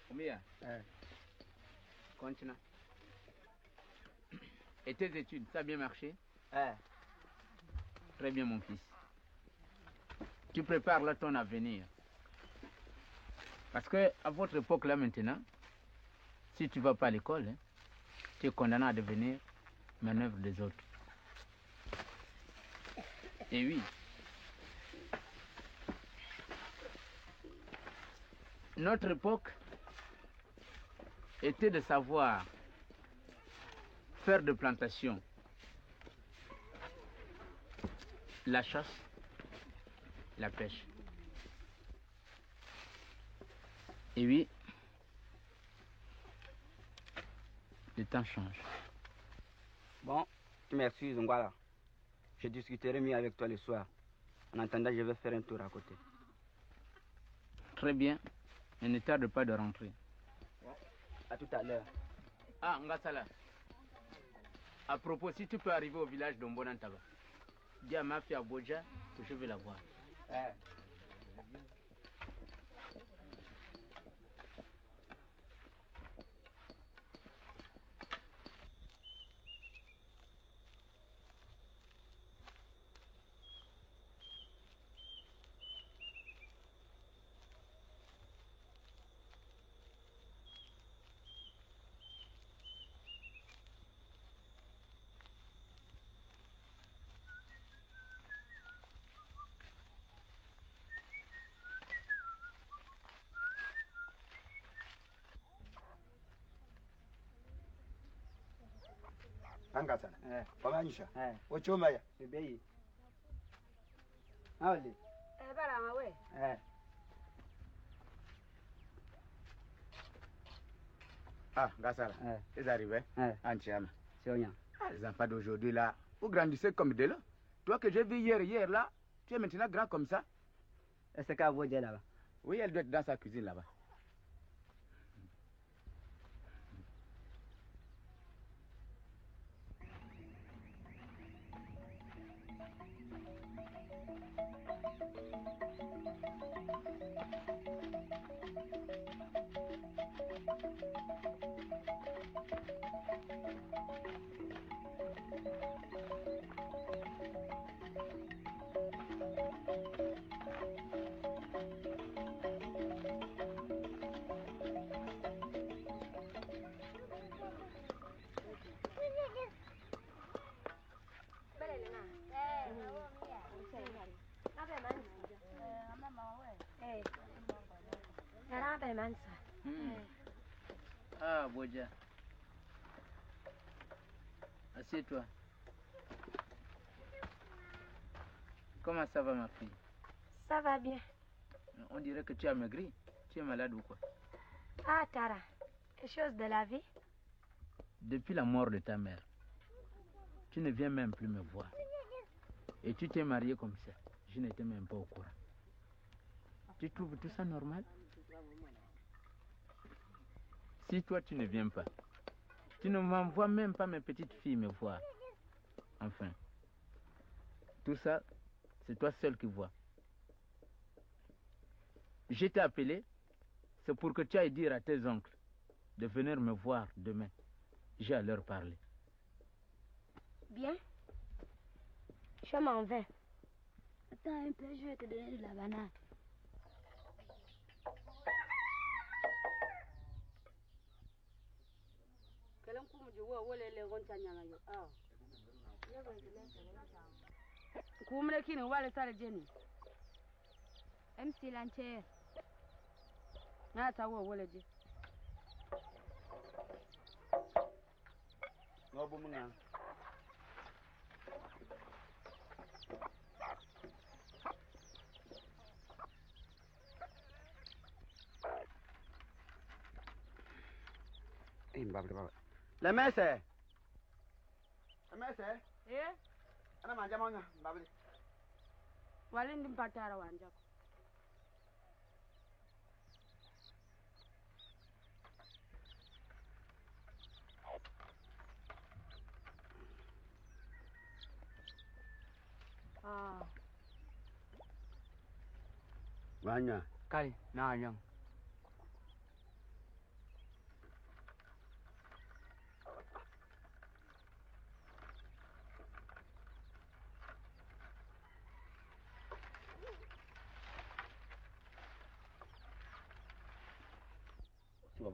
Combien? Continue. Et tes études, ça a bien marché? Très bien, mon fils. Tu prépares là ton avenir. Parce que à votre époque là maintenant, si tu ne vas pas à l'école, hein, tu es condamné à devenir manœuvre des autres. Et oui. Notre époque était de savoir faire de plantations, la chasse, la pêche. Et oui, le temps change. Bon, tu m'excuses, voilà. Je discuterai mieux avec toi le soir. En attendant, je vais faire un tour à côté. Très bien. Et ne tarde pas de rentrer. À tout à l'heure. Ah, Ngassala. À propos, si tu peux arriver au village d'Ombonantaba, dis à ma fille Abodja que je vais la voir. Angasana. Pamanyisha. Ochoma ya. Ebei. Awali. Bara mawe. Ah, Ngassala. Ils arrivent. Antiama. C'est rien. Les enfants d'aujourd'hui là, vous grandissez comme de là. Toi que j'ai vu hier là, tu es maintenant grand comme ça. Est-ce qu'elle va dire là-bas? Oui, elle doit être dans sa cuisine là-bas. Ah, Bodja. Assieds-toi. Comment ça va, ma fille? Ça va bien. On dirait que tu as maigri. Tu es malade ou quoi? Ah, Tara, les choses de la vie. Depuis la mort de ta mère, tu ne viens même plus me voir. Et tu t'es marié comme ça. Je n'étais même pas au courant. Tu trouves tout ça normal? Si toi tu ne viens pas, tu ne m'envoies même pas mes petites filles me voir. Enfin, tout ça, c'est toi seul qui vois. Je t'ai appelé, c'est pour que tu ailles dire à tes oncles de venir me voir demain. J'ai à leur parler. Bien. Je m'en vais. Attends un peu, je vais te donner de la banane. MC Lancher. No bumunga. Baba. La messe. La messe. Ana manja manya, babli. Walindi mpatara wanjako. Wanya. Kai, na nyang.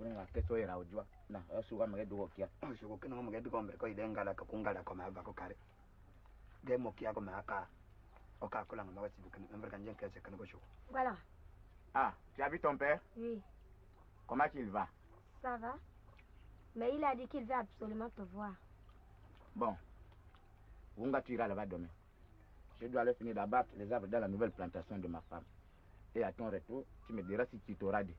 bringa ke so era ojwa na asu ga mage dugo kia Shugo kino mo gedu kombe ko idengala ka kungala ko ma ba ko kare. Ge mo kia ko ma ka. O ka ko langa ma wati bukan member kan jen ka se kan ko shugo. Voilà. Ah, tu as vu ton père? Oui, Comment il va? ça va. Mais il a dit qu'il veut absolument te voir. Bon. Wunga, tu iras là-bas demain. Je dois aller finir d'abattre les arbres dans la nouvelle plantation de ma femme. Et à ton retour, tu me diras si tu t'auras dit.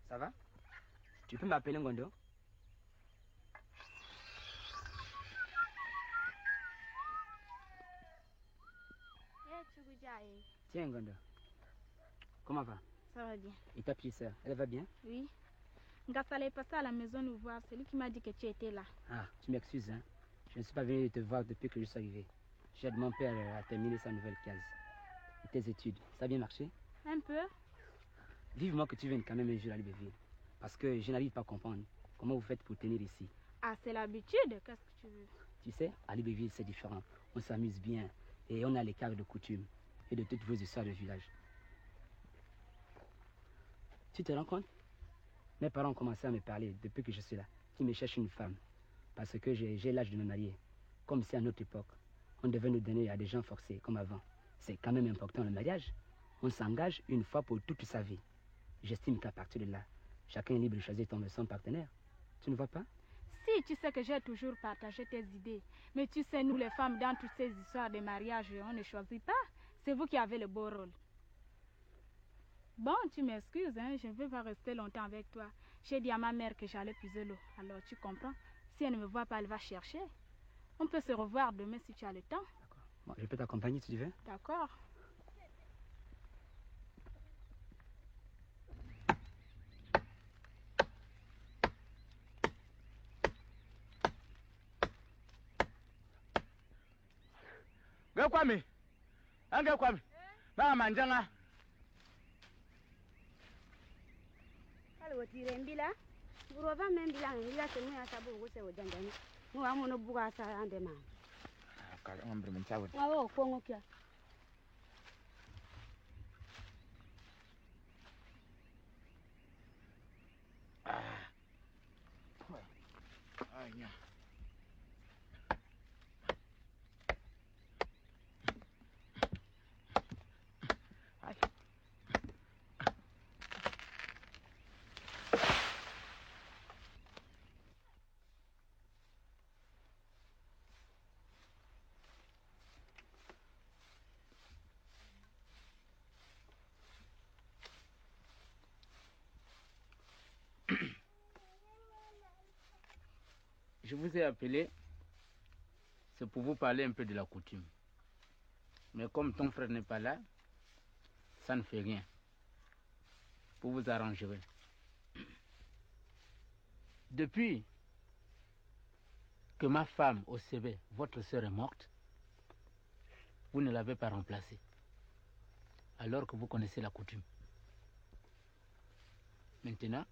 Ça va? Tu peux m'appeler Ngondo? Tiens Ngondo. Comment va? Ça va bien. Et ta petite sœur, elle va bien? Oui. Ngassala est passé à la maison nous voir. C'est lui qui m'a dit que tu étais là. Ah, tu m'excuses, hein. Je ne suis pas venu te voir depuis que je suis arrivé. J'aide mon père à terminer sa nouvelle case. Et tes études, ça a bien marché? Un peu. Vivement que tu viennes quand même un jour à Libreville. Parce que je n'arrive pas à comprendre comment vous faites pour tenir ici. Ah, c'est l'habitude. Qu'est-ce que tu veux? Tu sais, à Libreville, c'est différent. On s'amuse bien et on a les caves de coutume et de toutes vos histoires de village. Tu te rends compte? Mes parents ont commencé à me parler depuis que je suis là. Qu'ils me cherchent une femme. Parce que j'ai l'âge de me marier. Comme si à notre époque, on devait nous donner à des gens forcés comme avant. C'est quand même important le mariage. On s'engage une fois pour toute sa vie. J'estime qu'à partir de là, chacun est libre de choisir son partenaire. Tu ne vois pas? Si, tu sais que j'ai toujours partagé tes idées. Mais tu sais, nous les femmes, dans toutes ces histoires de mariage, on ne choisit pas. C'est vous qui avez le beau rôle. Bon, tu m'excuses, hein, je ne veux pas rester longtemps avec toi. J'ai dit à ma mère que j'allais puiser l'eau. Alors tu comprends? Si elle ne me voit pas, elle va chercher. On peut se revoir demain si tu as le temps. D'accord. Bon, je peux t'accompagner si tu veux. D'accord. Kwame, ange Kwame, na manjanga. Allo tire mbila. Buro va mbila mbila se mu ya sabu go se ojanjani. Mu wa mu no buga sa ande ma. Kala ombre mchawo. Awo kongo kya. Anya. Je vous ai appelé, c'est pour vous parler un peu de la coutume. Mais comme ton frère n'est pas là, ça ne fait rien. Vous vous arrangerez. Depuis que ma femme au CB, votre sœur est morte, vous ne l'avez pas remplacée. Alors que vous connaissez la coutume. Maintenant,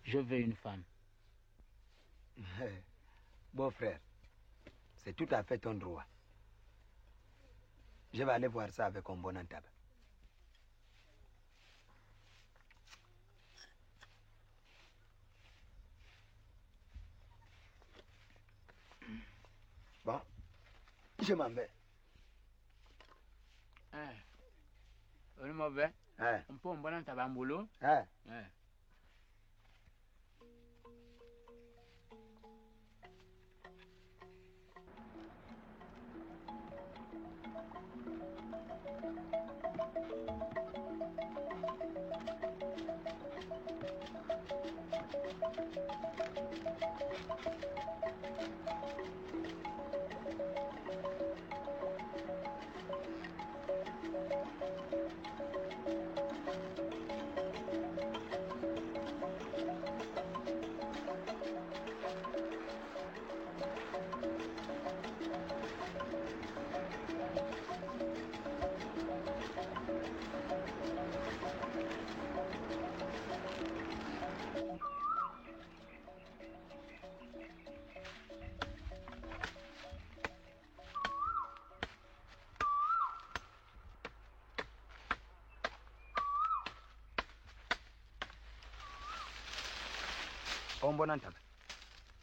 je veux une femme. Bon frère, c'est tout à fait ton droit. Je vais aller voir ça avec un bon entame. Bon, je m'en vais. On est mauvais. On peut un bon entame boulot.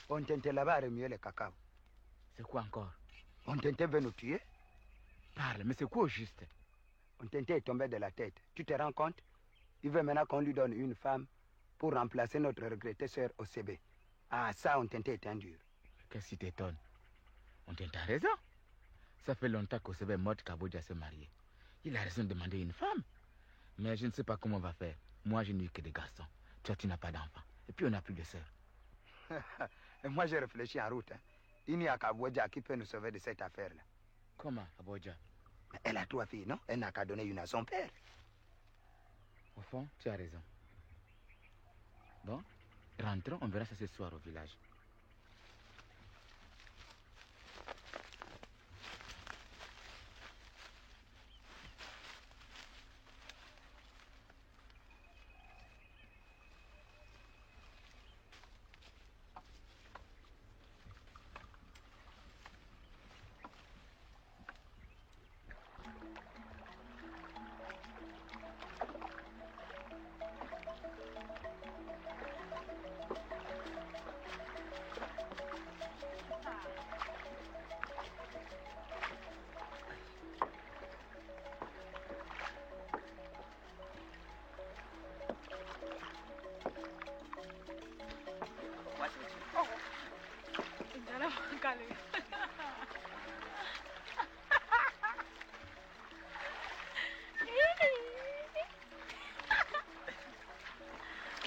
On tentait là-bas à remuer le cacao. C'est quoi encore? On tentait de nous tuer. Parle, mais c'est quoi au juste? On tentait de tomber de la tête. Tu te rends compte? Il veut maintenant qu'on lui donne une femme pour remplacer notre regrettée sœur OCB. Ah, ça, on tentait d'être dur. Qu'est-ce qui t'étonne? On t'a raison. Ça fait longtemps qu'OCB est morte qu'Aboja s'est marié. Il a raison de demander une femme. Mais je ne sais pas comment on va faire. Moi, je n'ai eu que des garçons. Toi, tu n'as pas d'enfants. Et puis, on n'a plus de sœurs. Et moi, j'ai réfléchi en route. Hein. Il n'y a qu'Aboja qui peut nous sauver de cette affaire-là. Comment, Aboja? Elle a 3 filles, non? Elle n'a qu'à donner une à son père. Au fond, tu as raison. Bon, rentrons, on verra ça ce soir au village.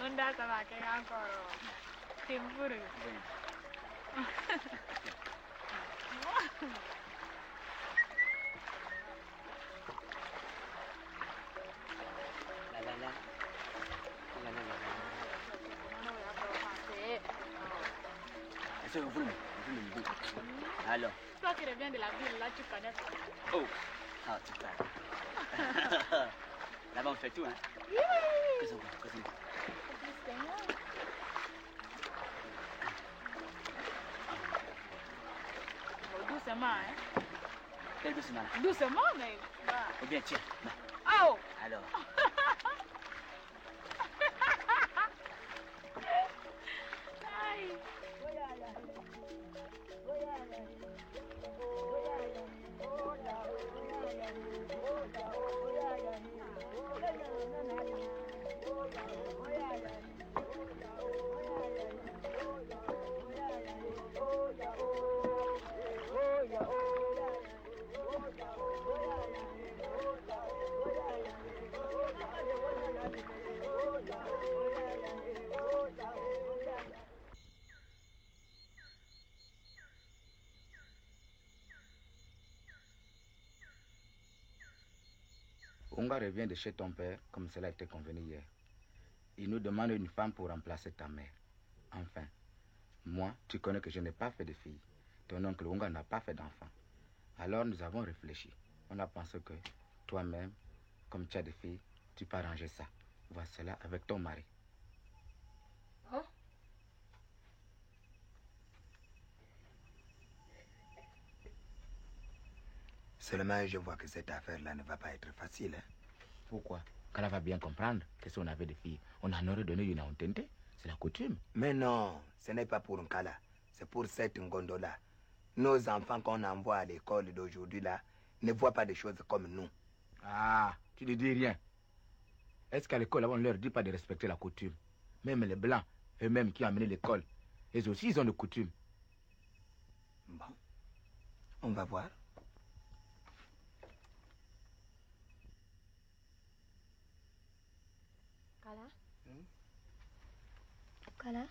Onda ça va qu'il y a encore tempuru. Alors. Toi qui reviens de la ville, là tu connais pas. Oh, ah, tu parles. Là-bas on fait tout, hein? Qu'est-ce qu'on fait? Doucement, hein? Quel doucement? Doucement, mais... Ou bien tiens. Oh! Alors. Onga revient de chez ton père, comme cela était convenu hier. Il nous demande une femme pour remplacer ta mère. Enfin, moi, tu connais que je n'ai pas fait de fille. Ton oncle Onga n'a pas fait d'enfant. Alors nous avons réfléchi. On a pensé que toi-même, comme tu as des filles, tu peux arranger ça. Vois cela avec ton mari. Hein? Seulement, je vois que cette affaire-là ne va pas être facile. Hein? Pourquoi? Car elle va bien comprendre que si on avait des filles, on en aurait donné une à Ontente. C'est la coutume. Mais non, ce n'est pas pour Nkala. C'est pour cette Ngondo-là. Nos enfants qu'on envoie à l'école d'aujourd'hui-là ne voient pas des choses comme nous. Ah, tu ne dis rien. Est-ce qu'à l'école, on ne leur dit pas de respecter la coutume? Même les Blancs, eux-mêmes qui ont amené l'école, eux aussi, ils ont des coutumes. Bon, on va voir. Kala? Kala?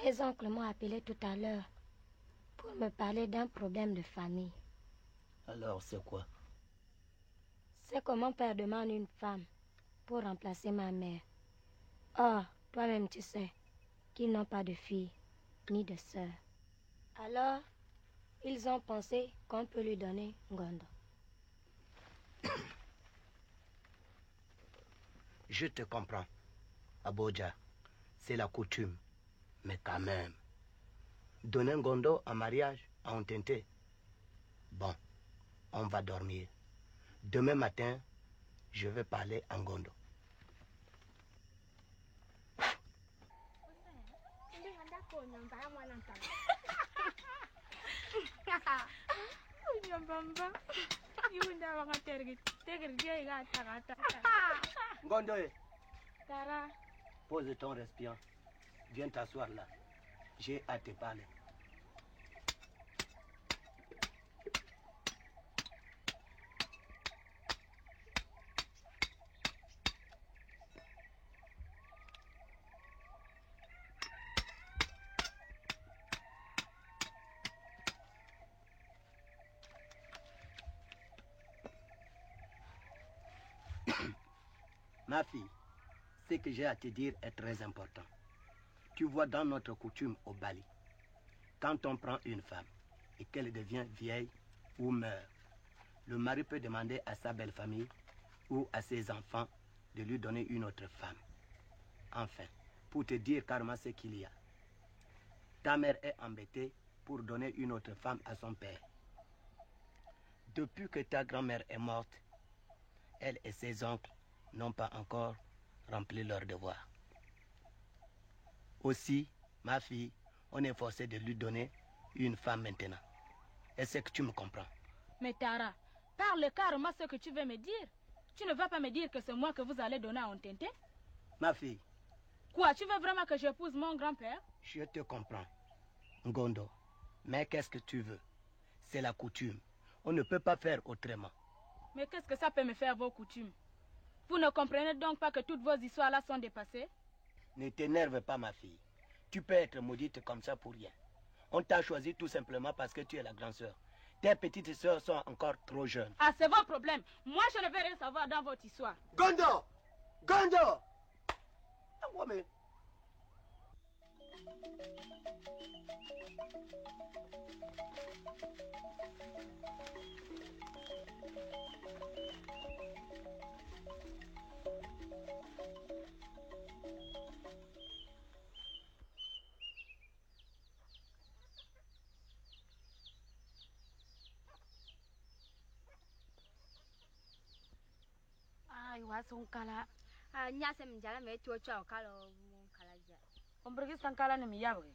Mes oncles m'ont appelé tout à l'heure pour me parler d'un problème de famille. Alors, c'est quoi? C'est que mon père demande une femme pour remplacer ma mère. Or, toi-même tu sais qu'ils n'ont pas de fille ni de sœur. Alors, ils ont pensé qu'on peut lui donner Ngondo. Je te comprends. Aboja, c'est la coutume. Mais quand même, donner Ngondo en mariage à Ontente. Bon, on va dormir. Demain matin, Je veux parler en Gondo. Gondo, pose ton récipient. Viens t'asseoir là. J'ai à te parler. Ma fille, ce que j'ai à te dire est très important. Tu vois, dans notre coutume au Bali, quand on prend une femme et qu'elle devient vieille ou meurt, le mari peut demander à sa belle famille ou à ses enfants de lui donner une autre femme. Enfin, pour te dire carrément ce qu'il y a, ta mère est embêtée pour donner une autre femme à son père. Depuis que ta grand-mère est morte, elle et ses oncles n'ont pas encore rempli leur devoir. Aussi, ma fille, on est forcé de lui donner une femme maintenant. Est-ce que tu me comprends? Mais Tara, parle carrément ce que tu veux me dire. Tu ne vas pas me dire que c'est moi que vous allez donner à Ontente? Ma fille. Quoi, tu veux vraiment que j'épouse mon grand-père? Je te comprends, Ngondo. Mais qu'est-ce que tu veux? C'est la coutume. On ne peut pas faire autrement. Mais qu'est-ce que ça peut me faire, vos coutumes? Vous ne comprenez donc pas que toutes vos histoires-là sont dépassées? Ne t'énerve pas, ma fille. Tu peux être maudite comme ça pour rien. On t'a choisi tout simplement parce que tu es la grande sœur. Tes petites sœurs sont encore trop jeunes. Ah, c'est vos problèmes. Moi, je ne veux rien savoir dans votre histoire. Gondo! Gondo! Kala nya se mjala me to cha kala kala ja on bergi sankala ne mi yabre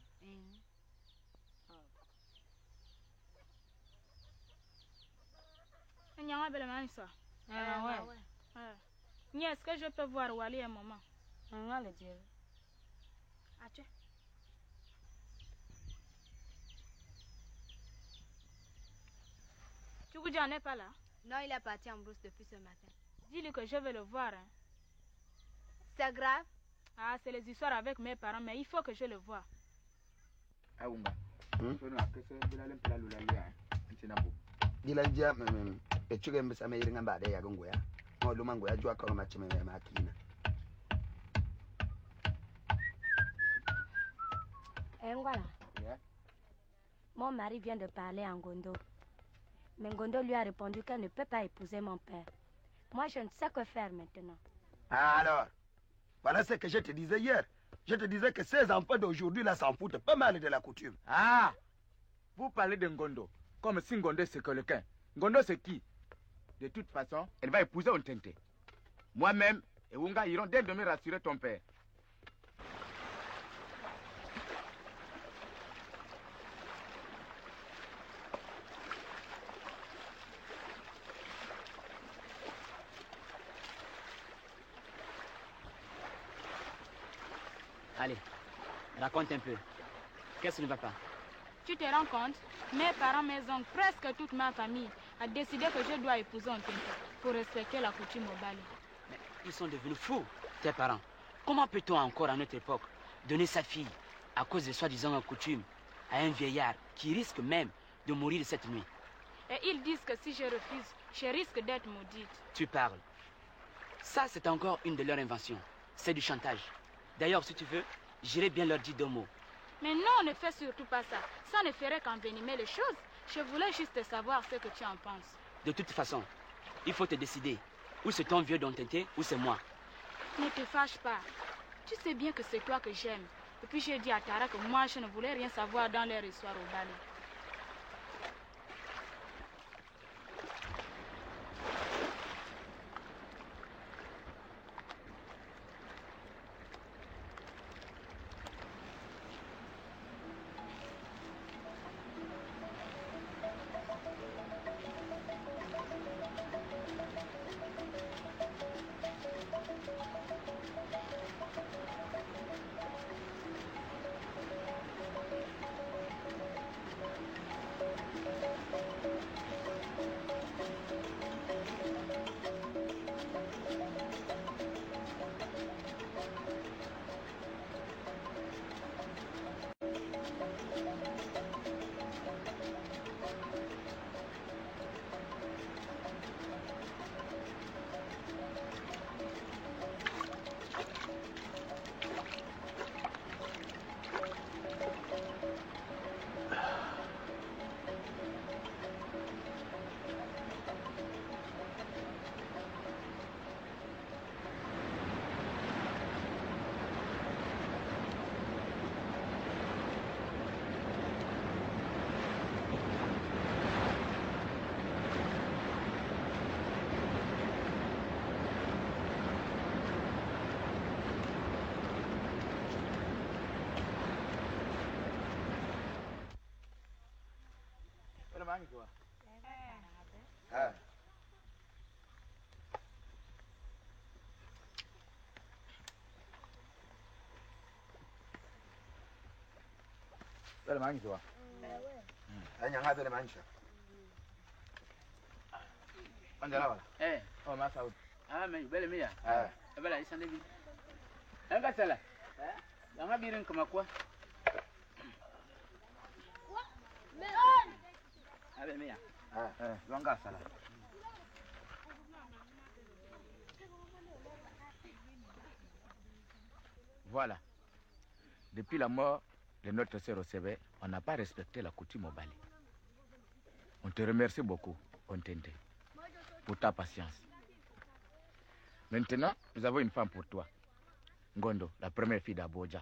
Nyanga belle man ça. Ouais. Nya, est-ce que je peux voir Wally un moment? On le dire. Ah tu. Tukuja n'est pas là? Non, il est parti en brousse depuis ce matin. Dis-lui que je vais le voir. Hein. C'est grave? Ah, c'est les histoires avec mes parents, mais il faut que je le voie. Aoumba. Dilanja echuge mbesame iringa mbade ya gongo ya. Ngoluma ngo ya jwa ka machime ya makina. Voilà. Yeah. Mon mari vient de parler à Ngondo. Mais Ngondo lui a répondu qu'elle ne peut pas épouser mon père. Moi, je ne sais que faire maintenant. Alors, voilà ce que je te disais hier. Je te disais que ces enfants d'aujourd'hui là s'en foutent pas mal de la coutume. Ah, vous parlez de Ngondo comme si Ngondo c'est quelqu'un. Ngondo c'est qui? De toute façon, elle va épouser Ontente. Moi-même et Wunga iront dès demain rassurer ton père. Allez, raconte un peu. Qu'est-ce qui ne va pas? Tu te rends compte? Mes parents, mes oncles, presque toute ma famille a décidé que je dois épouser Ontente pour respecter la coutume au Bali. Mais ils sont devenus fous, tes parents. Comment peut-on encore à notre époque donner sa fille à cause de soi-disant coutume à un vieillard qui risque même de mourir cette nuit? Et ils disent que si je refuse, je risque d'être maudite. Tu parles. Ça, c'est encore une de leurs inventions. C'est du chantage. D'ailleurs, si tu veux, j'irai bien leur dire 2 mots. Mais non, ne fais surtout pas ça. Ça ne ferait qu'envenimer les choses. Je voulais juste savoir ce que tu en penses. De toute façon, il faut te décider. Ou c'est ton vieux Ontente, ou c'est moi. Ne te fâche pas. Tu sais bien que c'est toi que j'aime. Et puis j'ai dit à Tara que moi, je ne voulais rien savoir dans leur histoire au Bali. mangi toi. Bele mangi toi. Nyanga bele mangi. Andala wala. Oh ma saoud. Ah mais bele miya. Bele isa ndebi. Anga sala. Yanga birin kama kwa. Bele miya. Longa sala. Voilà. Depuis la mort de notre sœur Osebe, on n'a pas respecté la coutume au Bali. On te remercie beaucoup, Ontente, pour ta patience. Maintenant, nous avons une femme pour toi. Ngondo, la première fille d'Aboja.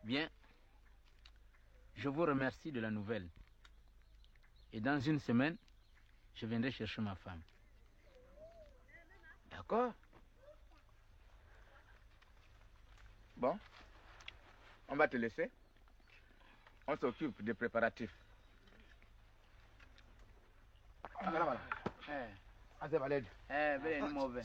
Bien. Je vous remercie de la nouvelle. Et dans une semaine, je viendrai chercher ma femme. D'accord? Bon, on va te laisser. On s'occupe des préparatifs. Ben mauvais.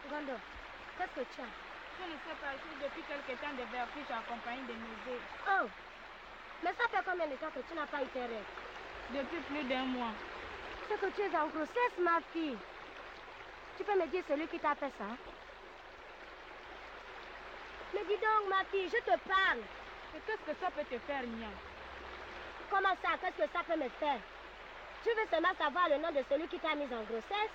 Gondo, qu'est-ce que tu as? Je ne sais pas, depuis quelque temps de vertige accompagné de nausées. Oh, mais ça fait combien de temps que tu n'as pas été règle? Depuis plus d'un mois. C'est que tu es en grossesse, ma fille. Tu peux me dire celui qui t'a fait ça? Mais dis donc, ma fille, je te parle. Et qu'est-ce que ça peut te faire, Nia? Comment ça, qu'est-ce que ça peut me faire? Tu veux seulement savoir le nom de celui qui t'a mise en grossesse?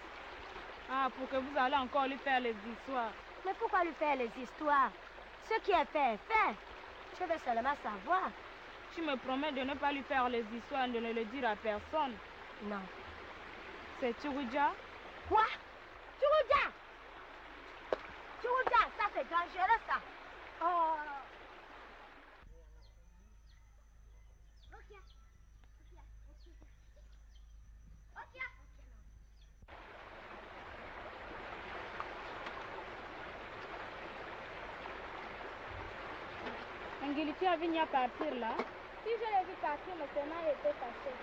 Ah, pour que vous allez encore lui faire les histoires. Mais pourquoi lui faire les histoires? Ce qui est fait est fait. Je veux seulement savoir. Tu me promets de ne pas lui faire les histoires et de ne le dire à personne? Non. C'est Tchouroudia? Quoi? Tchouroudia? Tchouroudia, ça c'est dangereux ça. Oh. Angélique, tu as vu Nia partir là? Si je l'ai vu partir, mais ses mains étaient cachées.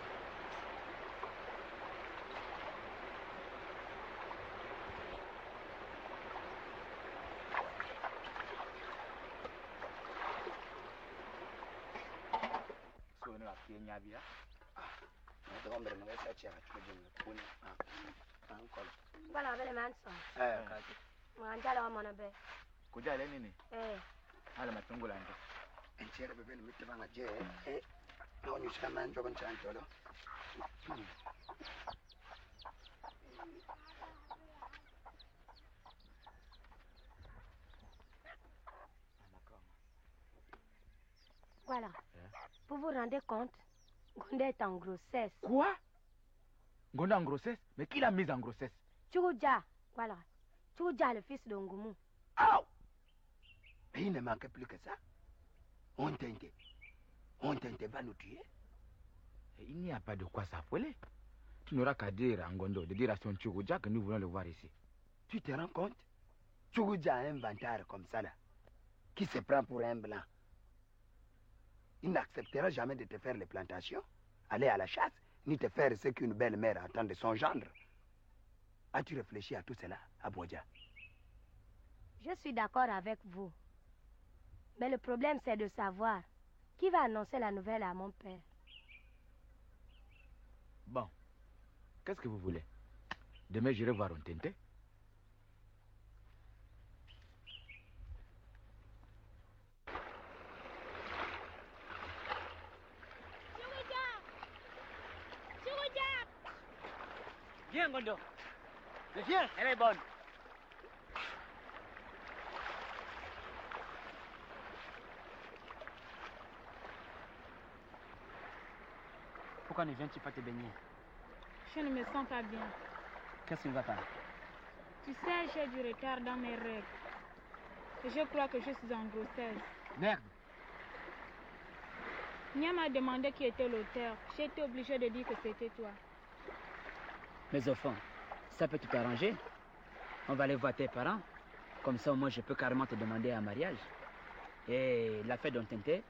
Voilà, avec les mains de Mandala mon abbé. Kuja le nini? Hala matungu lanje. Enchere bebe ni mitema na je. Naonyesha manjo kwa chantolo. Voilà. Vous vous rendez compte? Ngondo est en grossesse. Quoi? Ngondo en grossesse? Mais qui l'a mise en grossesse? Tchouroudia. Voilà. Tchouroudia, le fils de Ngoumou. Oh! Mais il ne manquait plus que ça. On t'inquiète. Ontente va nous tuer. Il n'y a pas de quoi s'affoler. Tu n'auras qu'à dire à Ngondo de dire à son Tchougoudja que nous voulons le voir ici. Tu te rends compte? Tchougoudja a un vantard comme ça là, qui se prend pour un blanc. Il n'acceptera jamais de te faire les plantations, aller à la chasse, ni te faire ce qu'une belle mère attend de son gendre. As-tu réfléchi à tout cela, Abouadja? Je suis d'accord avec vous. Mais le problème, c'est de savoir qui va annoncer la nouvelle à mon père. Bon, qu'est-ce que vous voulez? Demain, j'irai voir Ontente. Viens, Gondo. Mais viens, elle est bonne. Pourquoi ne viens-tu pas te baigner? Je ne me sens pas bien. Qu'est-ce qui ne va pas? Tu sais, j'ai du retard dans mes règles. Et je crois que je suis en grossesse. Merde! Nia m'a demandé qui était l'auteur. J'ai été obligée de dire que c'était toi. Mais au fond, ça peut tout arranger. On va aller voir tes parents. Comme ça, au moins, je peux carrément te demander un mariage. Et l'affaire d'Ontente,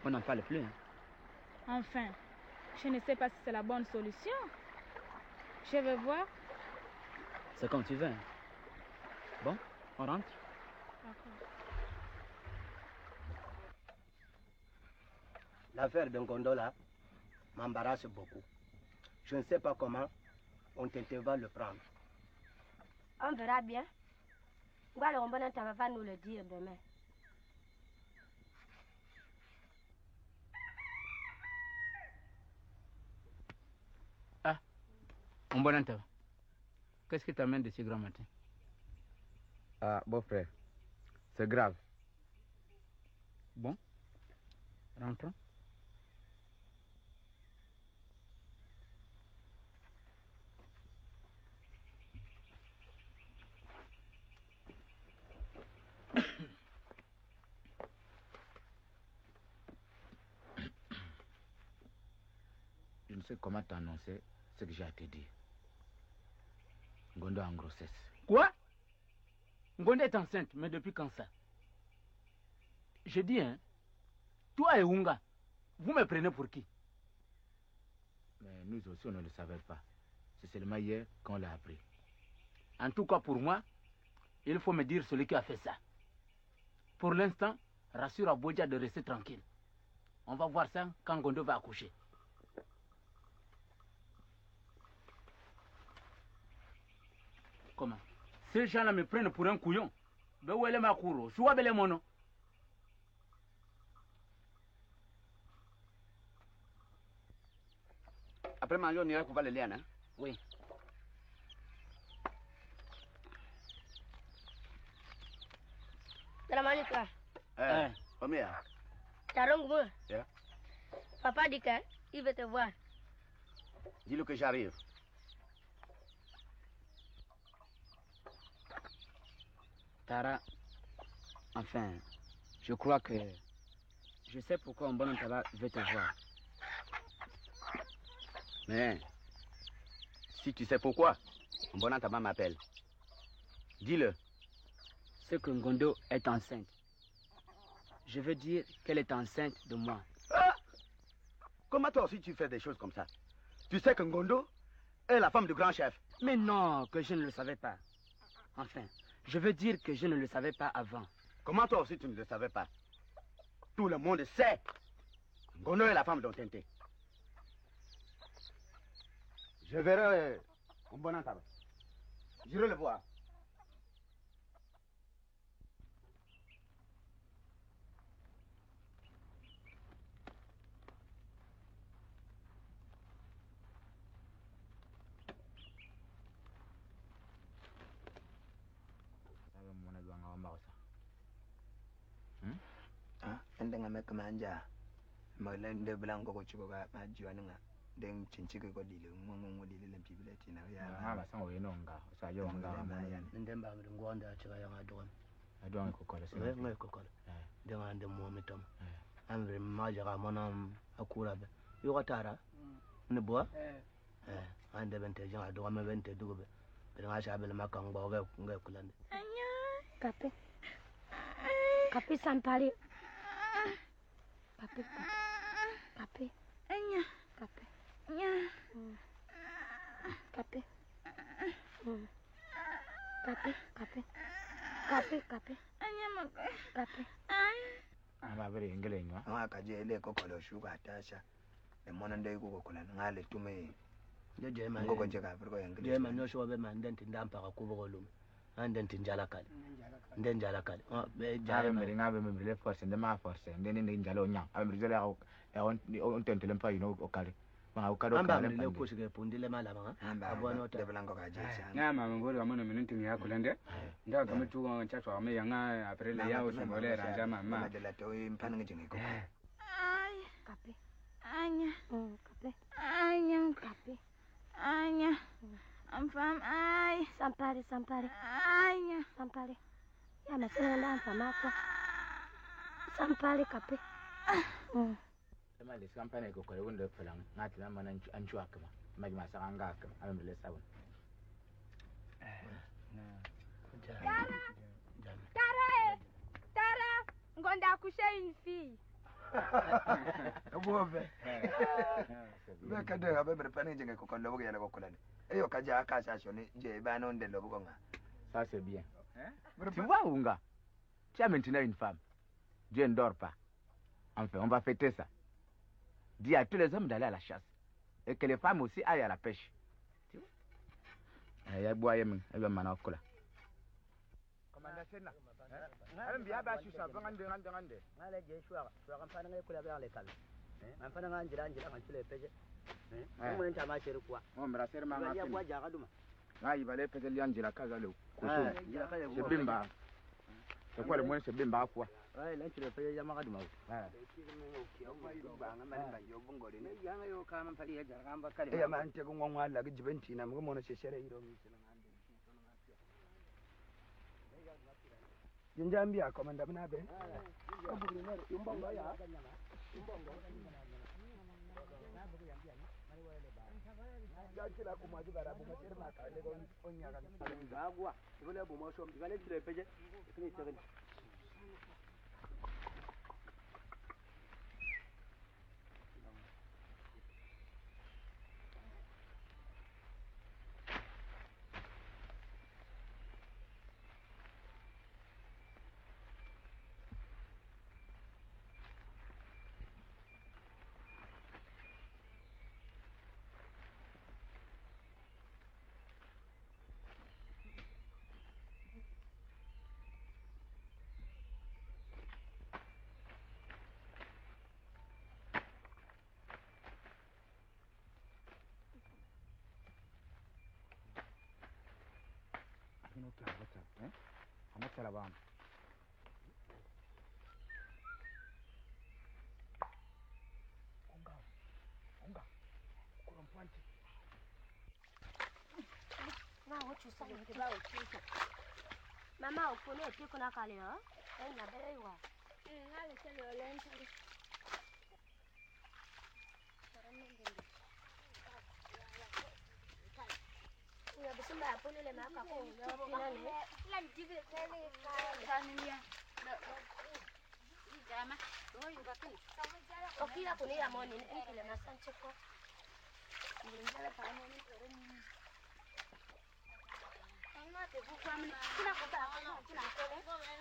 on n'en parle plus. Hein. Enfin, je ne sais pas si c'est la bonne solution. Je vais voir. C'est comme tu veux. Hein. Bon, on rentre. D'accord. L'affaire de Ngondo là m'embarrasse beaucoup. Je ne sais pas comment Ontente va le prendre. On verra bien. Voilà, on va nous le dire demain. Ah, Ombonanta, qu'est-ce qui t'amène de ce grand matin? Ah, beau-frère, c'est grave. Bon, rentrons. Je ne sais comment t'annoncer ce que j'ai à te dire. Ngondo est en grossesse. Quoi? Ngondo est enceinte, mais depuis quand ça? Je dis, hein, toi et Unga, vous me prenez pour qui? Mais nous aussi, on ne le savait pas. C'est seulement hier qu'on l'a appris. En tout cas, pour moi, il faut me dire celui qui a fait ça. Pour l'instant, rassure Abouadja de rester tranquille. On va voir ça quand Ngondo va accoucher. Comment? Ces gens-là me prennent pour un couillon. Ben où est le makouro? Soit belle mono. Après manger, on ira couper les liens, hein? Oui. Salam alaikum. Omia. Tarong, Yeah. papa dit qu'il veut te voir. Dis-le que j'arrive. Tara, enfin, je crois que je sais pourquoi Ombonantaba veut te voir. Mais si tu sais pourquoi, Mbonantaba m'appelle. Dis-le. C'est que Ngondo est enceinte. Je veux dire qu'elle est enceinte de moi. Ah! Comment toi aussi tu fais des choses comme ça? Tu sais que Ngondo est la femme du grand chef. Mais non, que je ne le savais pas. Enfin, je veux dire que je ne le savais pas avant. Comment toi aussi tu ne le savais pas? Tout le monde sait. Ngondo est la femme d'Ontente. Je verrai Mbonantaba. J'irai le voir. Ndanga mek manja molen de blanco ko chuko ga ma jiwananga den cinchike ko dile ngongo dile le bibileti na ya Hala sang we no nga. Sa yo nga. ndemba mi ngonda chika ya ngadon Adon ko kola. ngai ko kola de ngande mo mitom Ambre majara monam akura be. Yo tara. Ne bois? Ande bente jang ado ma bente dugo be. Nga shabele makangba oga nga kulande. Kape. Kape sampali. Kape. Kape. Anya. Kape. Nya. Kape. Kape. Kape. Kape. Kape. Anya maka. Kape. Aba bere ingele nywa. Nga kaje ile kokolo shuga tasha. Le monande yuko kulana ngale tume. Je man. Ngoko je ka Afrika ingele. Je man no shobe man denti ndampa ka kubogolum. Andenti njala kale. Nden jala kale. Be jare mere ngabe me le force nde ma force nde ni njalo nya. Abe mere jale on tentele mpa yino okale. Ma okado kale. Amba le kushike pundile malama. Abwana ota. Debelango ka je. Nga mama ngori amano minunti ya kulande. Nda kama tu chacho ame yanga aprele yao simbole ranja mama. De la to impana ngene ko. Ay. Kape. Anya. Kape. Anya. Kape. Anya. Amfam ay. Sampari. Anya. Sampari. Ya masina nda amfamako. Sampari kape. Sama le sampane ko kole wonde felang ngati na mana anchu akama. Magi masaka ngaka abe le sabun. Tara, ngonda coucher une fille. Bobe. Be kade abe bre pane jenge ko kondo bugo yana ko kulane. Eyo kaja akasha shone je ba no ndelo bugo nga. Ça c'est bien. Tu vois Unga? Tu as maintenant une femme. Dieu ne dort pas. Enfin, on va fêter ça. Dis à tous les hommes d'aller à la chasse. Et que les femmes aussi aillent à la pêche. Tu vois? Il y a bois yeming, il y a manakola. Commandant Senna. Même bien ba su sa ngande. Ngale je shwa kampana ngai kula ba le kal. Kampana nganjira kan tule peje. Mun ta ma shiri kuwa. Mon brasser ma ngati. Ya bwa jaga duma. Ngai bale peje lianjira kaza le kusu. C'est bimba. C'est quoi le moins c'est bimba quoi? Ouais, là tu le peje ya maka duma. Ya ma ante ko ngwa Allah ga jibenti na mu mo na shere iro mi Jinjambia komanda mnabe. Yumbongo ya. Kila kumwaji barabu masiri makale ko onyaga ngagwa ibole bomo shom ibale dire peje ikini tere la bande. Onga. Kurompanti. Na wochu sa ni ba wochu sa. Mama okone eti kuna kale ha? Na bere wa. Na le se le lento. Ya besimba apone le maka ko ya pina le. La mjibe kale kanilia. Jama. Oyo bakini. Okila kuni ya moni nkile na sancheko. Ngala pa moni tere ni. Ana te bu kwa mni. Kina ko ba ko kina ko le.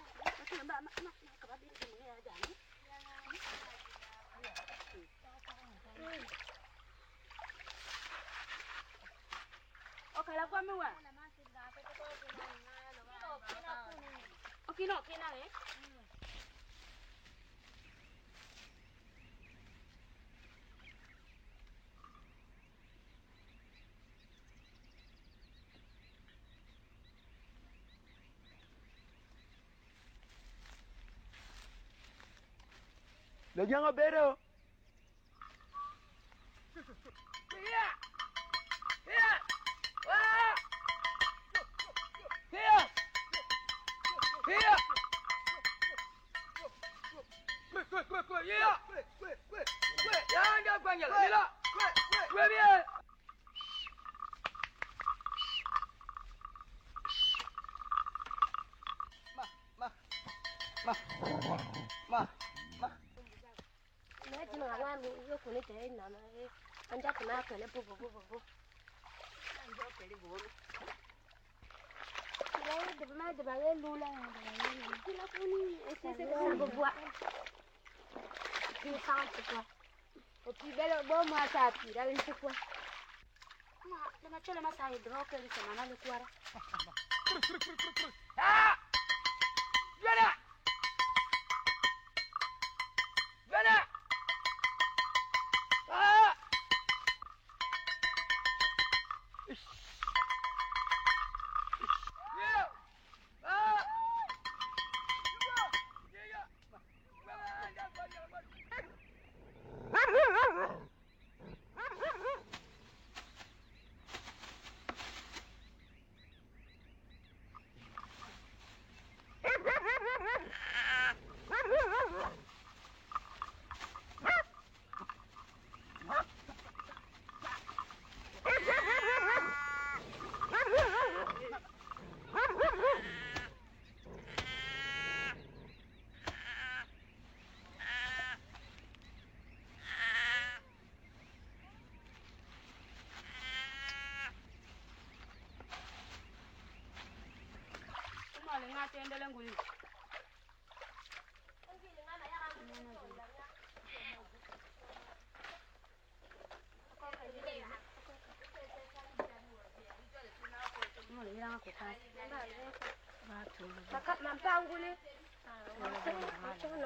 Kina ba ma ka ba bi ni ya jani. Okala kwa miwa. Okina eh. Le jango bero.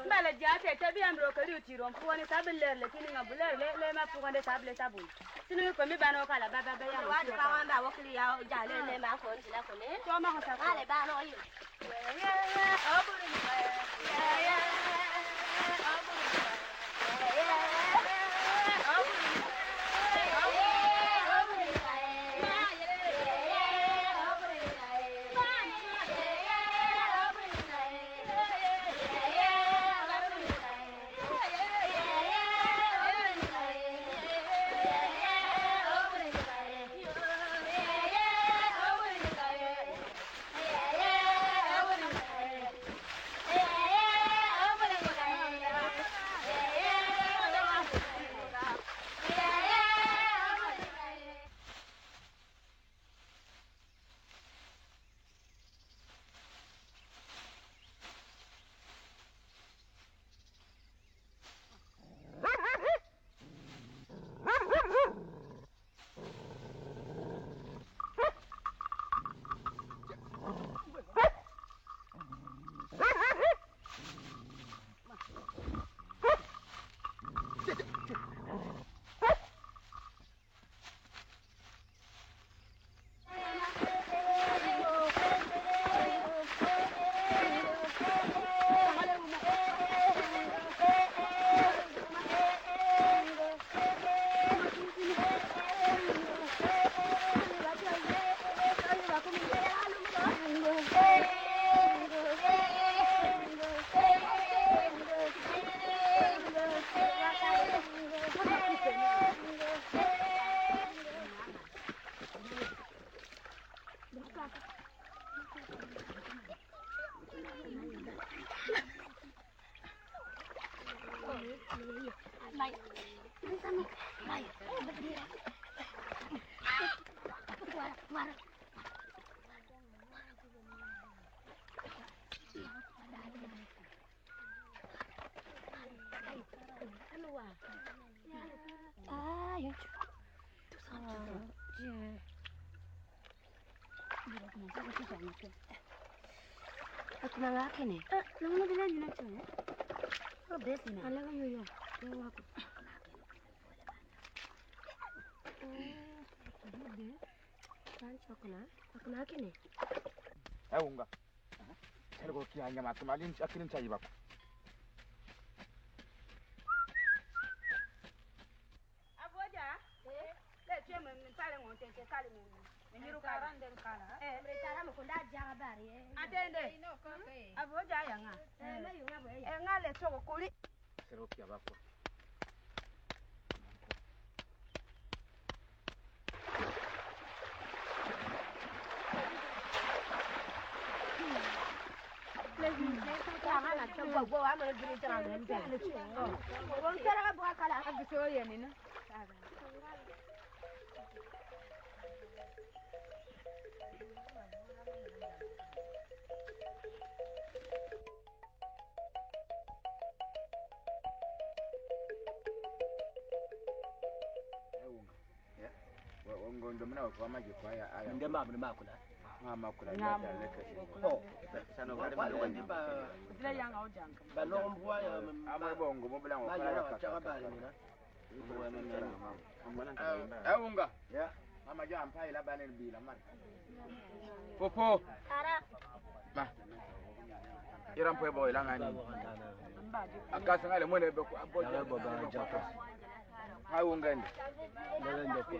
Mbala jate tabi amro kali utiron puani tabeler lakini ngabuler le ma puande table tabul sinu ko mi bano kala baba ba ya wa ka wanda wakli ya jale le ma ko ndila ko ne to ma ko sa ale ba no yi aburi ya unga sergo kianya matumalin akilin chai bako aboja le cheme mpale ngonte kale mimiru karande kala mretara mukunda jaga bari atende aboja yanga ngale toko kuli sera okia bakwa. Ngondo mna kwa maji kwa aya. Ndio mambo makula. Makula. Oh. Sana kwa ndio ba. Zile yanga ojanga. Balombwa ya ama bongo mobila ngokala ka chakabali mina. Unga. Yeah. Mama jo ampai la bane bila man. Popo. Ara. Ma. Iram po boy la ngani. Akasa ngale mwene be ko aboja bo ba japa. Hai unga ndi. Nalende ko.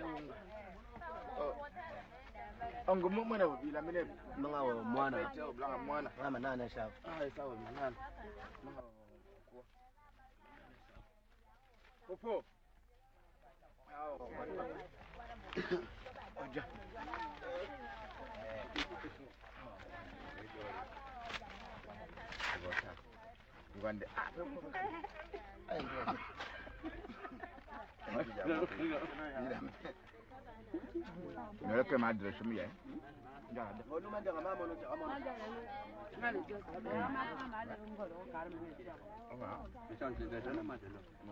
Ongo mwana bila mine Manga wa mwana. Mwana. Mama nana shafu. Sawa mwana. Popo. Oja. Ngwande. Noleke madre shumia. Njala. Onu manja mama onu chama.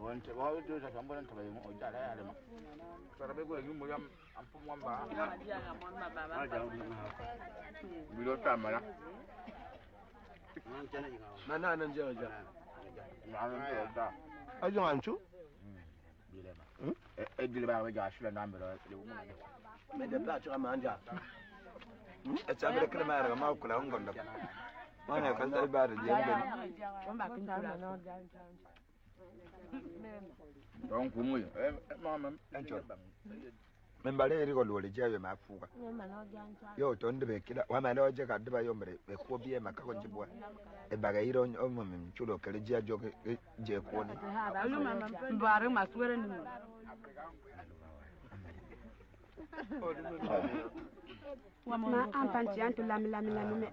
Wante wawe do sa tambona ntabaye mo ojala yale mo. Sarabe go ngi mo yam ampu mwamba. Bilo tamara. Mana nan je oja. Ajo anchu? Bilema. Edile ba we ga shula nambero le mo. Me de placho manja. Echabere kile mara ma kula ngondo. Mana kan dai ba da jembe. Don kumuyo. Mama Ancho. Membale eri ko lole jawe mafuka. Yo tonde be kila wa ma loje ka diba yo mere be ko biye makako njibwa. E baga iro o mo mem chulo kele jia jo je ko ni. Mbare maswere ni. Ma ampanti antu lami me.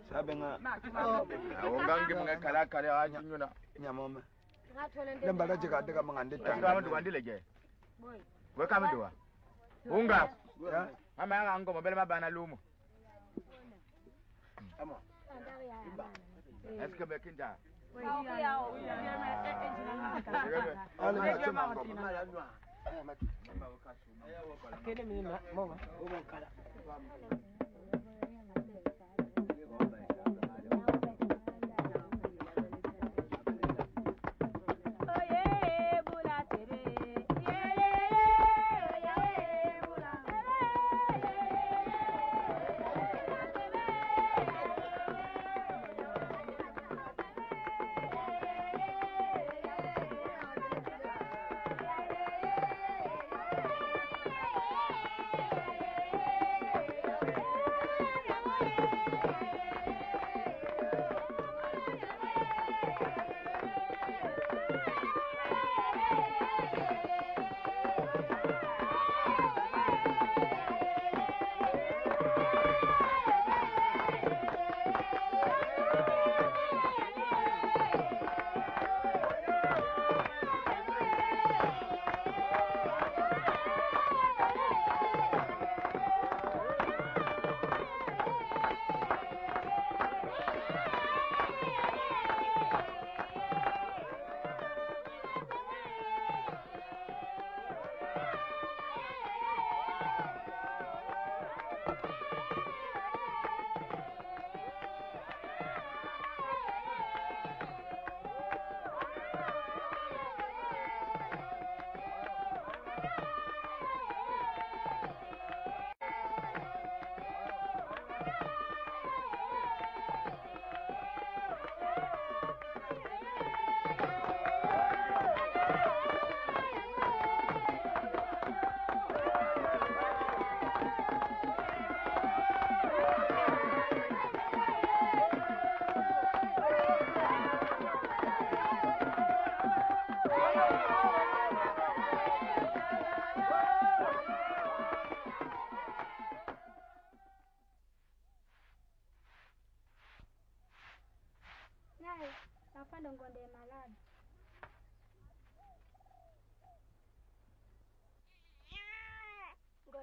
Sabenga. Ongange mga kala kala anyuna. Nyamoma. Lembala je ka daga mangande ta. Ngama ndwandile je. We kama ndwa. Unga. Mama yanga ngoma bele mabana lumo. Ama. Eske bekinja. Ale ma chama ngoma. Kene mimi mama. Omo kala.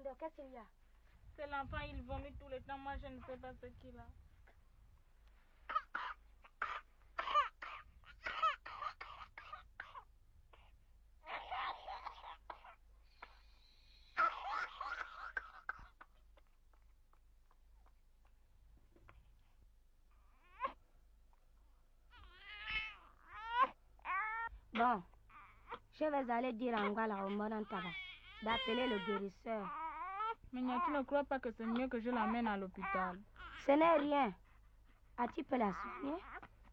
Ngondo, qu'est-ce qu'il y a? C'est l'enfant, il vomit tout le temps. Moi, je ne sais pas ce qu'il a. Bon, je vais aller dire à Ngwala au Morantaba d'appeler le guérisseur. Mais tu ne crois pas que c'est mieux que je l'amène à l'hôpital? Ce n'est rien. As-tu pu la soigner?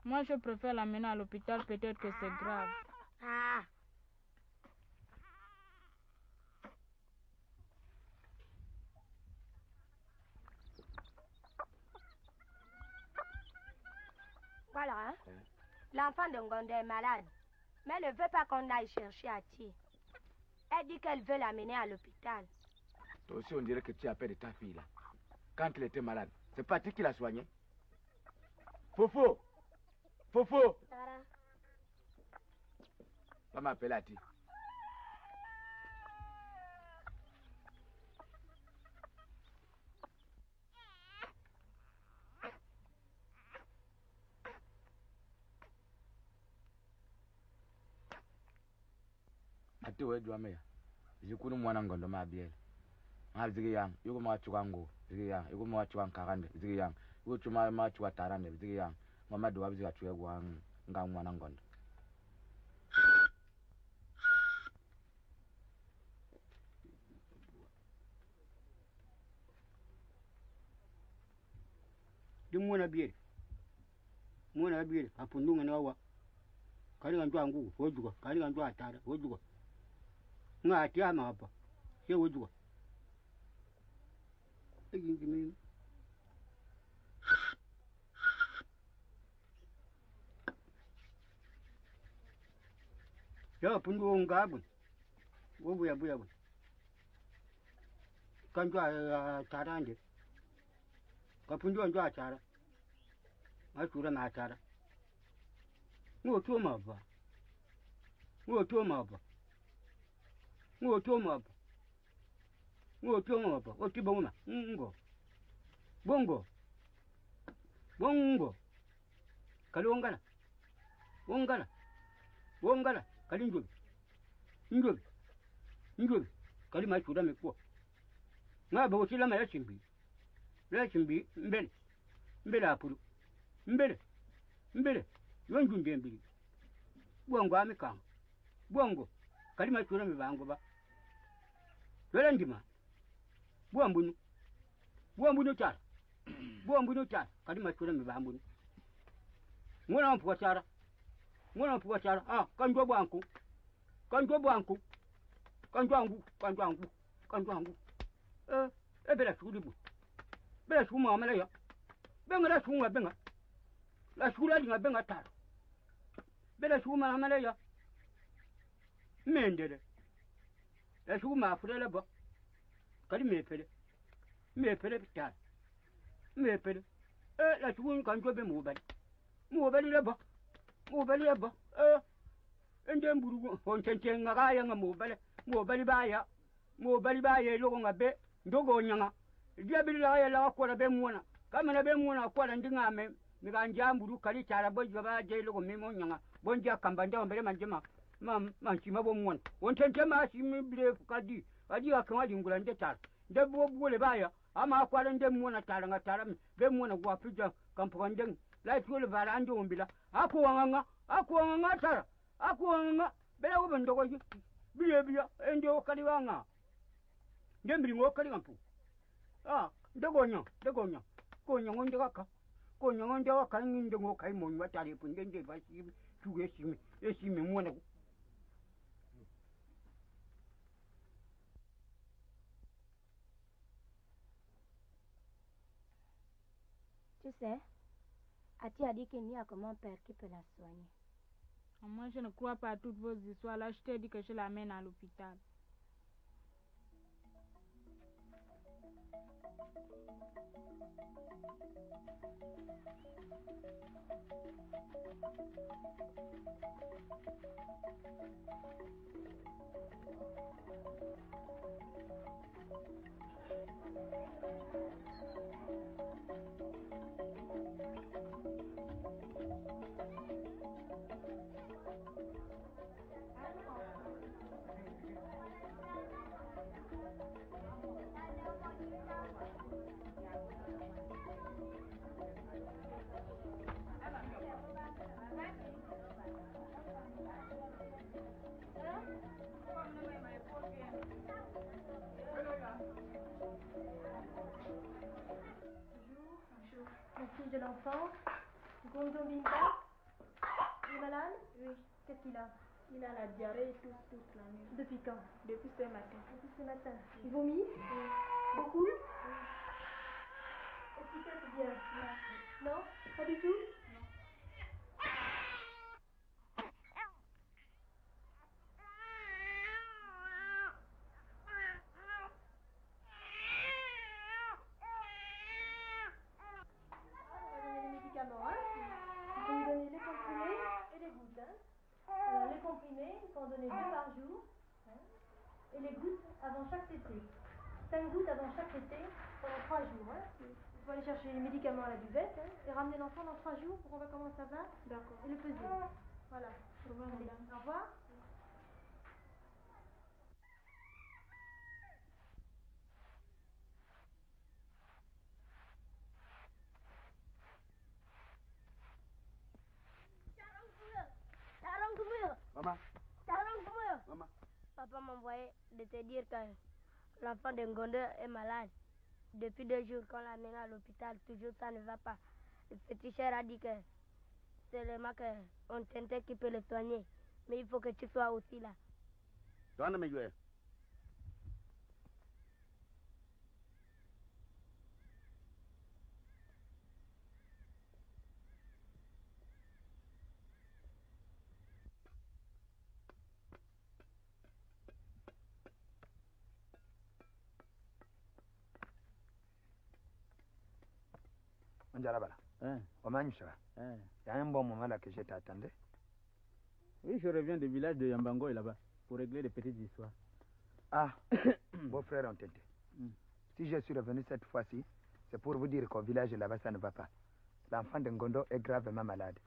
Moi, je préfère l'amener à l'hôpital, peut-être que c'est grave. Ah. Voilà, hein? L'enfant de Ngondo est malade, mais elle ne veut pas qu'on aille chercher Ati. Elle dit qu'elle veut l'amener à l'hôpital. Toi aussi, on dirait que tu as peur de ta fille là. Quand elle était malade, c'est pas tu qui l'as soignée. Fofo! Fofo! Va m'appeler Ati. Ati we dwa me. Zikunu mwana Ngondo mabiele. Zigi yang, yuko machuangu, zigi yang, yuko machuang karande, zigi yang, yuko chuma machua tarande, zigi yang, mama dua zigi achue guang ngang mwana Ngondo. Di mwana biere, apundunga na wa. Kali kanjua ngu, wojuga, kali kanjua atara, wojuga. Nga atia ma hapa, ye wojuga. Mimi. Ya pundu ngabu. Wobu buya. Kanjua tarande. Kapundu anjua atara. Masura na atara. Ngoto maba. Oti bongona. Bongo. Kalongala. Wongala. Kalinjobi. Njobi. Kali masura mekwa. Ngaba otila maya chimbi. Mbele apuru. Mbele. Yonjunde mbili. Bongo amikanga. Bongo. Kali masura mibango ba. Wela ndima. Buambunu chara. Kali masura mibango. Ngona mpuwa chara. Ah, kanjwa bwanku. Kanjwangu. Bela shulibu. Bela shuma amala ya. Benga la shuma benga. La shula dinga benga tara. Bela shuma amala ya. Mendele. La shuma afurela ba. Kali mepele bitara. La shuma kanjwa be mubali la ba. Ende mburu hontente ngakaya nga mubali baya logo ngabe ndogo nyanga diabili la ya la kwa be muona kama na be muona kwa ndinga me miganja mburu kali chara bojo ba je logo mimo nyanga bonja kamba nda mbele manjema manchima bo muona hontente ma simi bile kadi adi akama dingula ndetara ndebo bule baya ama kwa nde muona tara ngatara be muona kwa pija kampo ndeng la tuole bala ande ombila akuwanga tara bela wo ndoko biya ende okali wanga ndembiri ngokali ngampu ndegonya konya ngonde kaka nginde ngokai monwa tare punde nde basi tuge esimi mwana. Tu sais, Ati a dit qu'il n'y a que mon père qui peut la soigner. Moi, je ne crois pas à toutes vos histoires. Là, je t'ai dit que je l'amène à l'hôpital. La fiche de l'enfant. Gonzo Binta. Il est malade? Oui. Qu'est-ce qu'il a? Il a la diarrhée toute la nuit. Depuis quand? Depuis ce matin. Depuis ce matin. Il vomit? Oui. Beaucoup? Oui. Est-ce qu'il teste bien? Non. Non? Pas du tout? Non. Hein? Il faut lui donner les comprimés et les gouttes. Hein? Alors, les comprimés, il faut en donner 2 par jour. Hein? Et les gouttes avant chaque tétée. 5 gouttes avant chaque tétée pendant 3 jours. Hein? Il faut aller chercher les médicaments à la buvette et ramener l'enfant dans 3 jours pour qu'on voit comment ça va. D'accord. Et le peser. Voilà. Au revoir, Allez, madame. au revoir. Maman. Maman. Papa m'a envoyé de te dire que l'enfant de Ngondo est malade. Depuis 2 jours qu'on l'a mené à l'hôpital, toujours ça ne va pas. Le petit cher a dit que c'est le mec qu'on tentait qui peut le soigner. Mais il faut que tu sois aussi là. Donne me jouer. Njarabala. Comment ça va? Il y a un bon moment là que je t'attendais. Oui, je reviens du village de Yambango et là-bas pour régler des petites histoires. Ah, vos frères ont tenté. Si je suis revenu cette fois-ci, c'est pour vous dire qu'au village là-bas, ça ne va pas. L'enfant de Ngondo est gravement malade.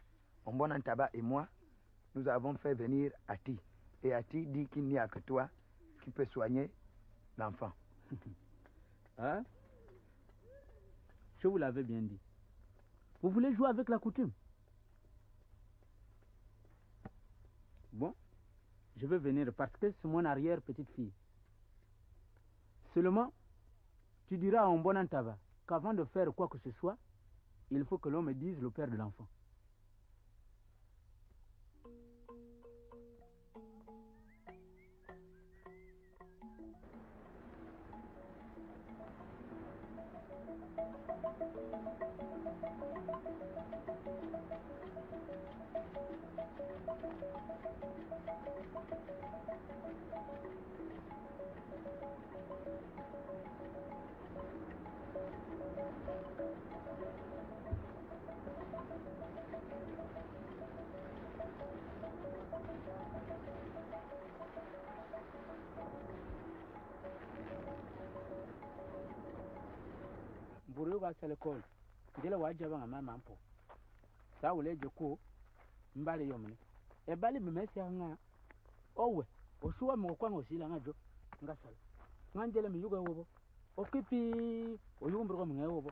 Mon bon Antaba et moi, nous avons fait venir Ati. Et Ati dit qu'il n'y a que toi qui peux soigner l'enfant. Hein? Je vous l'avais bien dit. Vous voulez jouer avec la coutume? Bon, je vais venir parce que c'est mon arrière-petite-fille. Seulement, tu diras à un bon Antaba qu'avant de faire quoi que ce soit, il faut que l'on me dise le père de l'enfant. Buru wa sele kol ndele wa jaba ngama mampo sa wole joko mbale yomne e bali me mesi nga owe osuwa mo kwa ngosila ngajo ngasala ngandele mi yuga wobo okipi oyumbo ko mnge wobo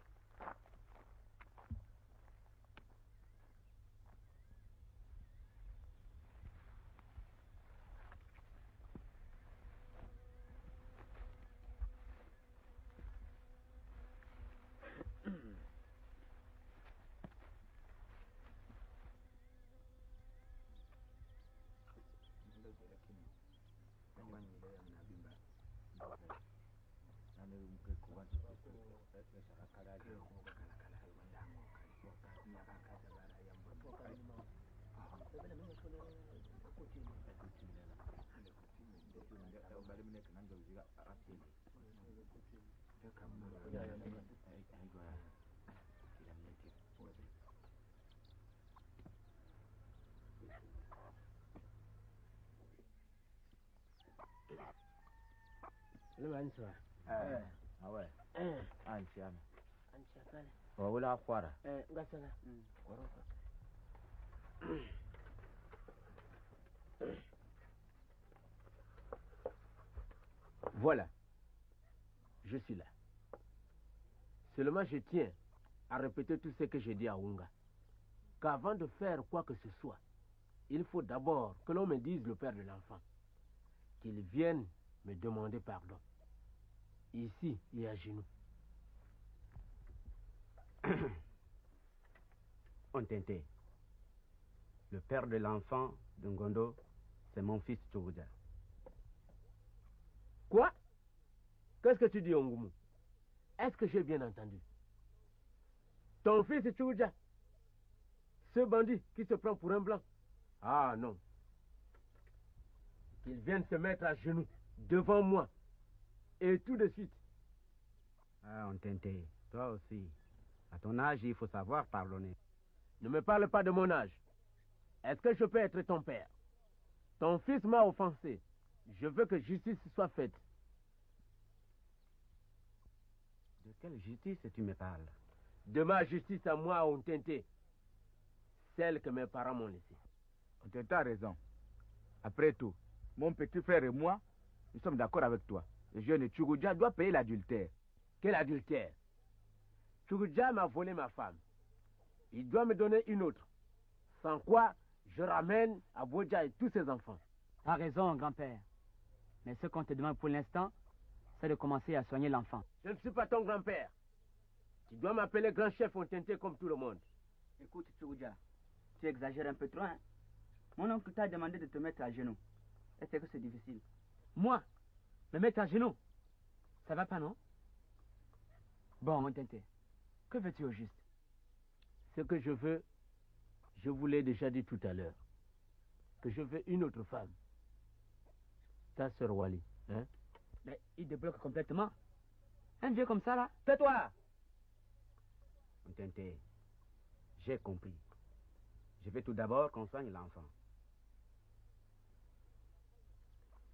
Le banswa Ah ouais. Antiama. Voilà quoi. Voilà. Je suis là. Seulement je tiens à répéter tout ce que j'ai dit à Unga. Qu'avant de faire quoi que ce soit, il faut d'abord que l'on me dise le père de l'enfant. Qu'il vienne me demander pardon. Ici et à genoux. Ontente. Le père de l'enfant de Ngondo, c'est mon fils Tchougoudja. Quoi? Qu'est-ce que tu dis, Ongoumou? Est-ce que j'ai bien entendu? Ton fils Tchougoudja? Ce bandit qui se prend pour un blanc? Ah non. Qu'il vienne se mettre à genoux devant moi. Et tout de suite. Ah, Ontente, toi aussi. À ton âge, il faut savoir pardonner. Ne me parle pas de mon âge. Est-ce que je peux être ton père? Ton fils m'a offensé. Je veux que justice soit faite. De quelle justice tu me parles? De ma justice à moi, Ontente. Celle que mes parents m'ont laissée. Ontente a raison. Après tout, mon petit frère et moi, nous sommes d'accord avec toi. Le jeune Tchougoudja doit payer l'adultère. Quel adultère? Tchougoudja m'a volé ma femme. Il doit me donner une autre. Sans quoi, je ramène à Bodja et tous ses enfants. T'as raison, grand-père. Mais ce qu'on te demande pour l'instant, c'est de commencer à soigner l'enfant. Je ne suis pas ton grand-père. Tu dois m'appeler grand chef Ontente comme tout le monde. Écoute, Tchougoudja, tu exagères un peu trop, hein? Mon oncle t'a demandé de te mettre à genoux. Est-ce que c'est difficile? Moi? Me mettre à genoux? Ça va pas, non? Bon, Ontente, que veux-tu au juste? Ce que je veux, je vous l'ai déjà dit tout à l'heure, que je veux une autre femme. Ta sœur Wali, hein? Mais il débloque complètement. Un vieux comme ça, là? Tais-toi! Ontente, j'ai compris. Je veux tout d'abord qu'on soigne l'enfant.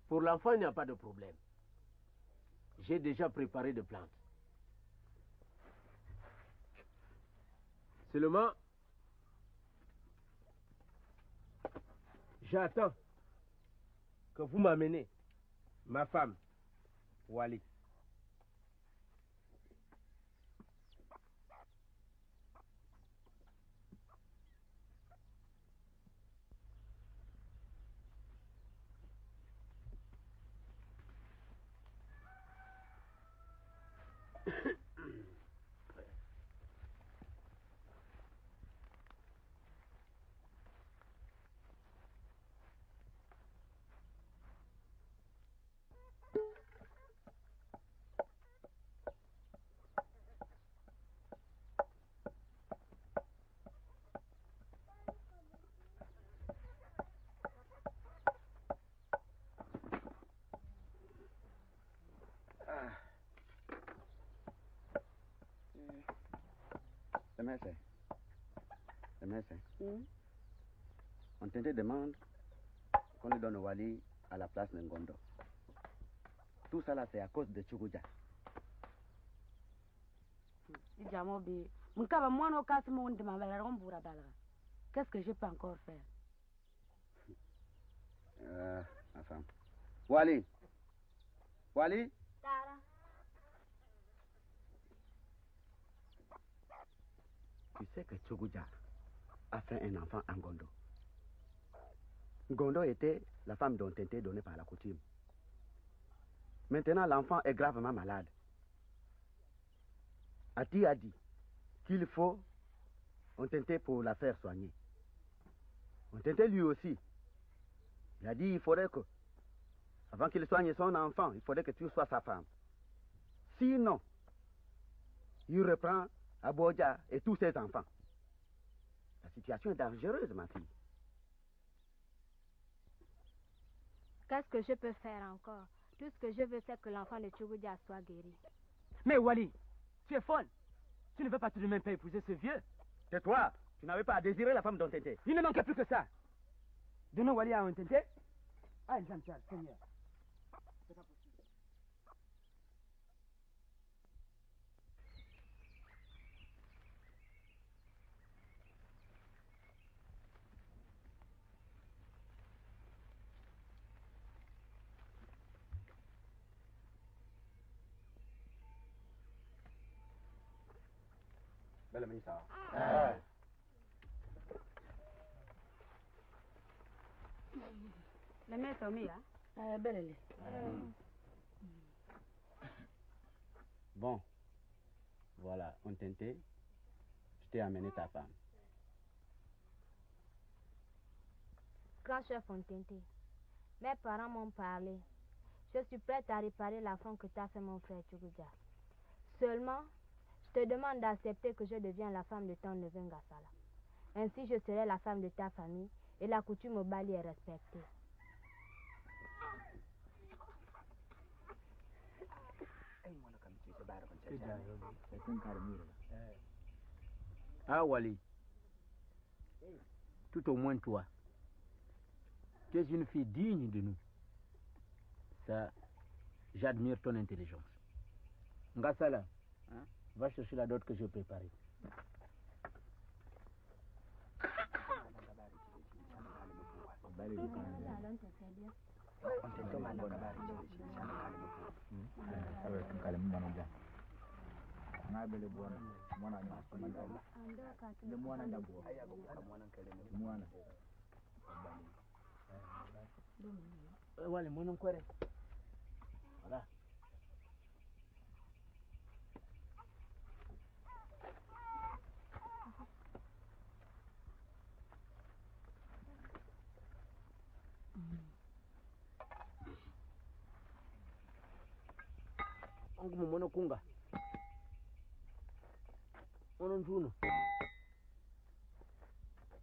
Pour l'enfant, il n'y a pas de problème. J'ai déjà préparé des plantes. Seulement, j'attends que vous m'amenez ma femme, Wali. Le médecin. On te demande qu'on lui donne Wali à la place de Ngondo. Tout ça là, c'est à cause de Tchougoudja. Qu'est-ce que je peux encore faire? Ma femme. Wali. Wali. Tu sais que Tchougoudja a fait un enfant à Ngondo. Ngondo était la femme dont était donnée par la coutume. Maintenant, l'enfant est gravement malade. Ati a dit qu'il faut Ontente pour la faire soigner. Ontente lui aussi. Il a dit qu'il faudrait que, avant qu'il soigne son enfant, il faudrait que tu sois sa femme. Sinon, il reprend Abodja et tous ses enfants. La situation est dangereuse, ma fille. Qu'est-ce que je peux faire encore? Tout ce que je veux, c'est que l'enfant de Tchougoudja soit guéri. Mais Wali, tu es folle. Tu ne veux pas tout de même pas épouser ce vieux? Tais-toi. Tu n'avais pas à désirer la femme d'Ontente. Il ne manquait plus que ça. Donnons Wali à Ontente. Ah, Jean-Charles, Seigneur. Belle Misa. Le maître Mia. Belle. Bon, voilà, on tentait. Je t'ai amené ta femme. Grand chef Fontenté, mes parents m'ont parlé. Je suis prête à réparer l'affront que t'a fait mon frère Tchougoudja. Seulement, je te demande d'accepter que je devienne la femme de ton neveu Ngassala. Ainsi, je serai la femme de ta famille et la coutume au Bali est respectée. Ah Wally, tout au moins toi, tu es une fille digne de nous. Ça, j'admire ton intelligence. Ngassala, hein, va chercher la dot que j'ai préparée. Wale mwana nkwere. Voilà. Angu mwana kunga. Mwana njuno.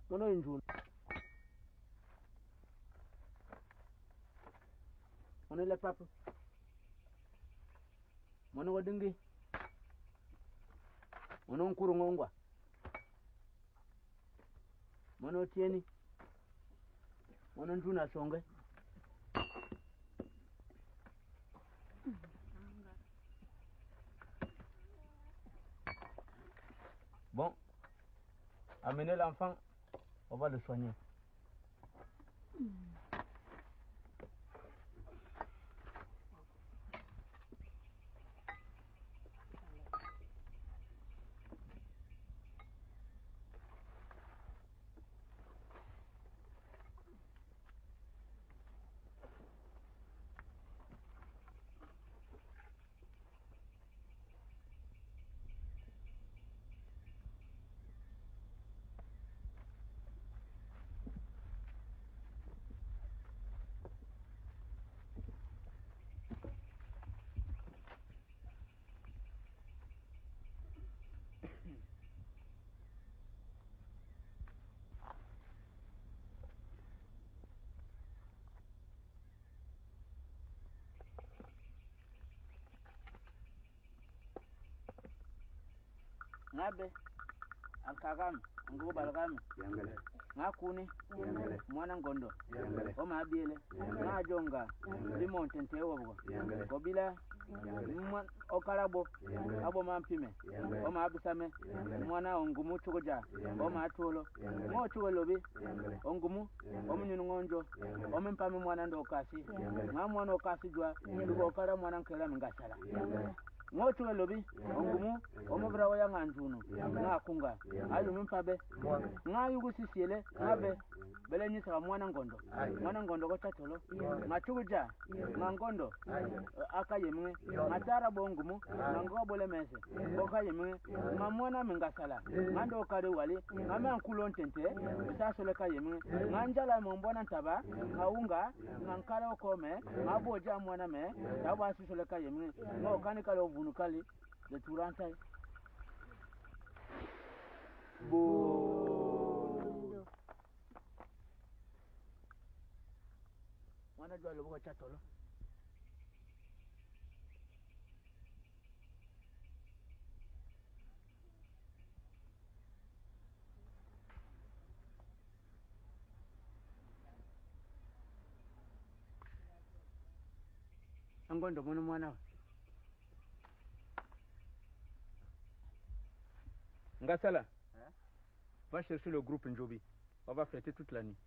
Mwana njuno. Mwana ile papa. Mwana wadingi. Mwana nkuru ngongwa. Mwana otieni. Mwana njuno asonge. Bon, amenez l'enfant, on va le soigner. Ngabe akagam ngo balgam ngakuni mwana ngondo oma abile ngajonga limontente wobwo kobila okarabo abo mampime oma abusame mwana ongumu chugoja oma atulo ngo chuwelobi ongumu omunyunu ngonjo omimpame mwana ndokasi ngamwana okasi jwa ndugo kara mwana nkela Ngassala ngotu welobi ongumu omubira wa yanganjunu ngakunga ayu mpabe ngayu gusisiele ngabe bele nyisa mwana ngondo ko tatolo ngachuja ngangondo akayemwe matara bongumu ngango bole mese okayemwe ngamwana Ngassala ngando kare wali ngama nkulo ntente bisasole kayemwe nganjala mombona ntaba ngaunga ngankara okome ngaboja mwana me taba sisole kayemwe ngo kanikala vunukali de Turantai. Bo. Wana jua lobo chatolo. Angondo mwana. Ngassala, va chercher le groupe Njobi. On va fêter toute la nuit.